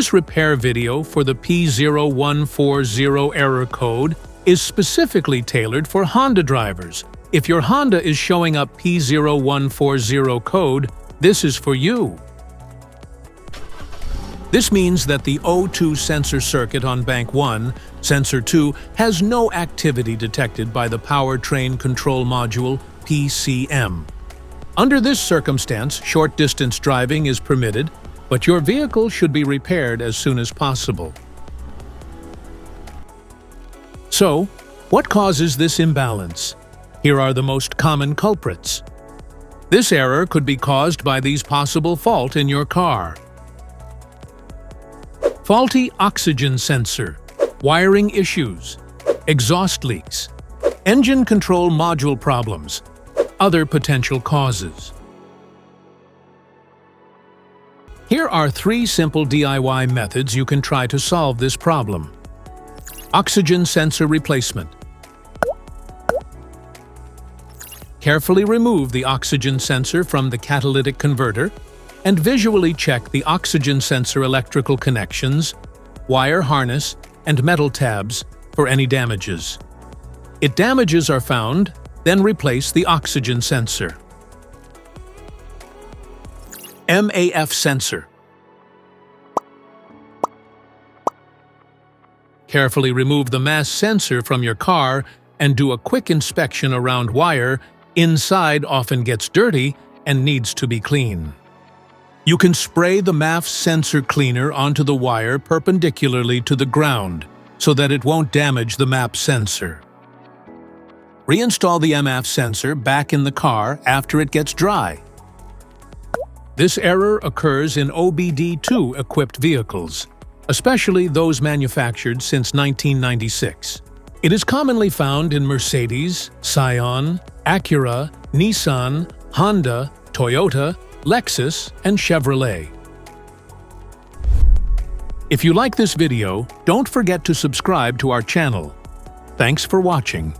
This repair video for the P0140 error code is specifically tailored for Honda drivers. If your Honda is showing up P0140 code, this is for you. This means that the O2 sensor circuit on bank 1, sensor 2, has no activity detected by the powertrain control module PCM. Under this circumstance, short-distance driving is permitted, but your vehicle should be repaired as soon as possible. So, what causes this imbalance? Here are the most common culprits. This error could be caused by these possible faults in your car. Faulty oxygen sensor, wiring issues, exhaust leaks, engine control module problems, other potential causes. Here are 3 simple DIY methods you can try to solve this problem. Oxygen sensor replacement. Carefully remove the oxygen sensor from the catalytic converter and visually check the oxygen sensor electrical connections, wire harness, and metal tabs for any damages. If damages are found, then replace the oxygen sensor. MAF Sensor. Carefully remove the MAF sensor from your car and do a quick inspection around wire. Inside often gets dirty and needs to be clean. You can spray the MAF sensor cleaner onto the wire perpendicularly to the ground so that it won't damage the MAF sensor. Reinstall the MAF sensor back in the car after it gets dry. This error occurs in OBD2 equipped vehicles, especially those manufactured since 1996. It is commonly found in Mercedes, Scion, Acura, Nissan, Honda, Toyota, Lexus, and Chevrolet. If you like this video, don't forget to subscribe to our channel. Thanks for watching.